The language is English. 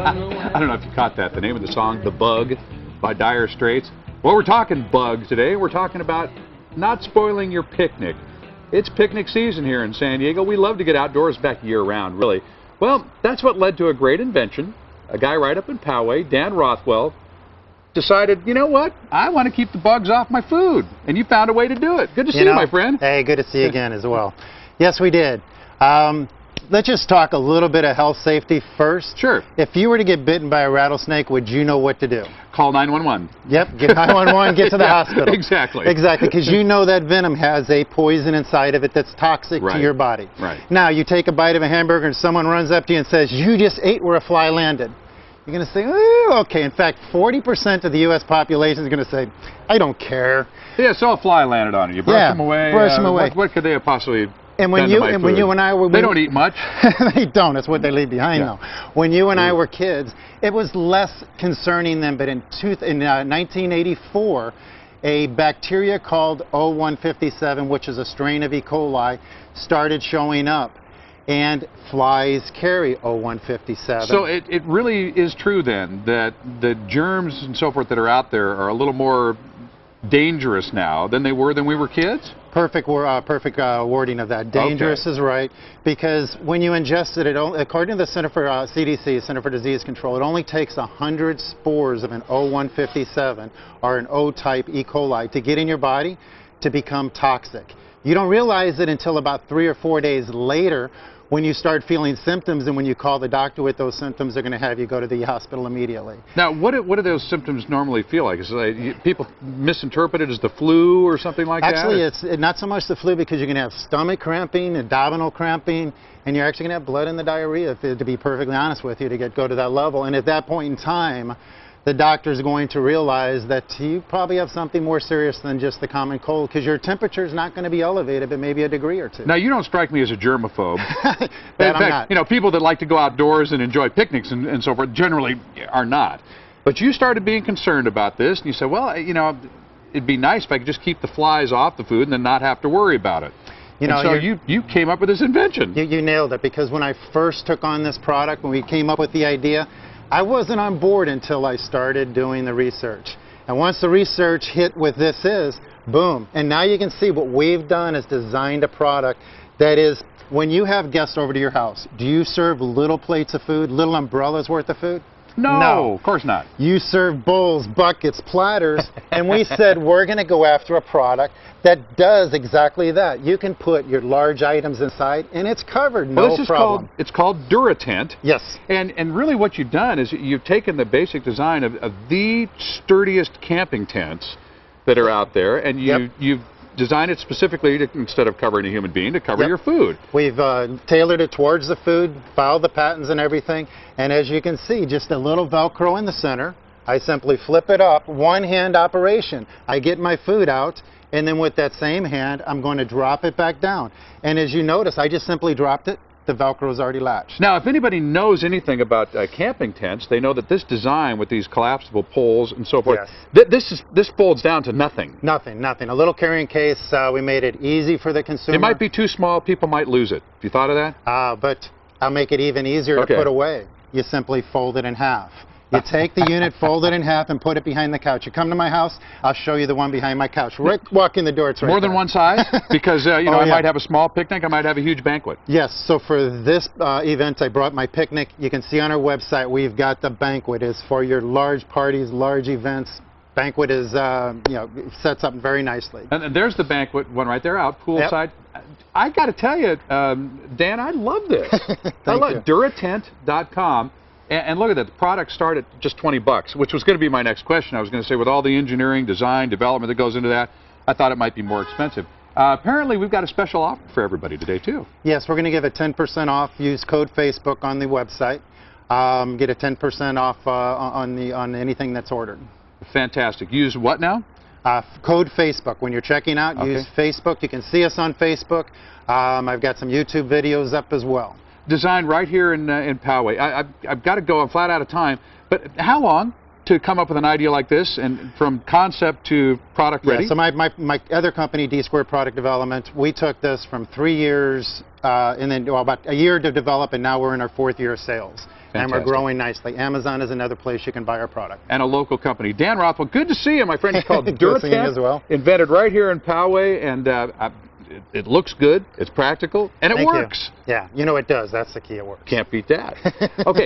I don't know if you caught that. The name of the song, The Bug by Dire Straits. Well, we're talking bugs today. We're talking about not spoiling your picnic. It's picnic season here in San Diego. We love to get outdoors back year-round, really. Well, that's what led to a great invention. A guy right up in Poway, Dan Rothwell, decided, you know what? I want to keep the bugs off my food. And you found a way to do it. Good to see you, my friend. Hey, good to see you again as well. Yes, we did. Let's just talk a little bit of health safety first. Sure. If you were to get bitten by a rattlesnake, would you know what to do? Call 911. Yep, get 911, get to the hospital. Exactly. Exactly, because you know that venom has a poison inside of it that's toxic to your body. Right. Now, you take a bite of a hamburger and someone runs up to you and says, you just ate where a fly landed. You're going to say, oh, okay. In fact, 40% of the U.S. population is going to say, I don't care. Yeah, so a fly landed on you. You brush them away. Brush them away. What could they have possibly And when you and I were, they don't eat much. They don't. It's what they leave behind, though. When you and I were kids, it was less concerning then. But in 1984, a bacteria called O157, which is a strain of E. coli, started showing up. And flies carry O157. So it really is true then that the germs and so forth that are out there are a little more dangerous now than they were when we were kids? Perfect wording of that. Dangerous is right, because when you ingest it, according to the Center for CDC, Center for Disease Control, it only takes 100 spores of an O157 or an O-type E. coli to get in your body to become toxic. You don't realize it until about 3 or 4 days later when you start feeling symptoms, and when you call the doctor with those symptoms, they're going to have you go to the hospital immediately. Now, what do those symptoms normally feel like? Is it like people misinterpret it as the flu or something like that? Actually, it's not so much the flu, because you're going to have stomach cramping, abdominal cramping, and you're actually going to have blood in the diarrhea, to be perfectly honest with you, to go to that level. And at that point in time, the doctor's going to realize that you probably have something more serious than just the common cold, because your temperature is not going to be elevated, but maybe a degree or two. Now, you don't strike me as a germaphobe. In fact, you know, people that like to go outdoors and enjoy picnics and so forth generally are not. But you started being concerned about this, and you said, well, you know, it'd be nice if I could just keep the flies off the food and then not have to worry about it. You know, so you came up with this invention. You nailed it, because when I first took on this product, when we came up with the idea, I wasn't on board until I started doing the research. And once the research hit what this is, boom. And now you can see what we've done is designed a product that is, when you have guests over to your house, do you serve little plates of food, little umbrellas worth of food? No, of course not. You serve bowls, buckets, platters, and we said we're going to go after a product that does exactly that. You can put your large items inside, and it's covered, no problem. It's called Dura-Tent. Yes. And really what you've done is you've taken the basic design of the sturdiest camping tents that are out there, and you've designed it specifically to, instead of covering a human being, to cover your food. We've tailored it towards the food, filed the patents and everything, and as you can see, just a little Velcro in the center. I simply flip it up, one-hand operation. I get my food out, and then with that same hand, I'm going to drop it back down. And as you notice, I just simply dropped it. The Velcro is already latched. Now, if anybody knows anything about camping tents, they know that this design with these collapsible poles and so forth, this folds down to nothing. Nothing. A little carrying case. We made it easy for the consumer. It might be too small. People might lose it. Have you thought of that? But I'll make it even easier to put away. You simply fold it in half. You take the unit, fold it in half, and put it behind the couch. You come to my house, I'll show you the one behind my couch. Right, walk in the door, it's right More than there. one size? Because, you know, I might have a small picnic, I might have a huge banquet. Yes, so for this event, I brought my picnic. You can see on our website, we've got the banquet. It's for your large parties, large events. Banquet is, you know, sets up very nicely. And there's the banquet one right there out, poolside. I got to tell you, Dan, I love this. I love Dura-Tent.com. And look at that, the products start at just 20 bucks, which was going to be my next question. I was going to say, with all the engineering, design, development that goes into that, I thought it might be more expensive. Apparently, we've got a special offer for everybody today, too. Yes, we're going to give it 10% off. Use code Facebook on the website. Get a 10% off on anything that's ordered. Fantastic. Use what now? Code Facebook. When you're checking out, use Facebook. You can see us on Facebook. I've got some YouTube videos up as well. Designed right here in Poway. I've got to go. I'm flat out of time. But how long to come up with an idea like this, and from concept to product ready? Yeah, so my other company, D-Squared Product Development, we took this from 3 years and then about a year to develop, and now we're in our 4th year of sales. Fantastic. And we're growing nicely. Amazon is another place you can buy our product. And a local company. Dan Rothwell, good to see you, my friend. It's called Dura-Tent, as well. Invented right here in Poway, and it looks good, it's practical, and it works. You. Yeah, you know it does. That's the key, it works. Can't beat that. Okay.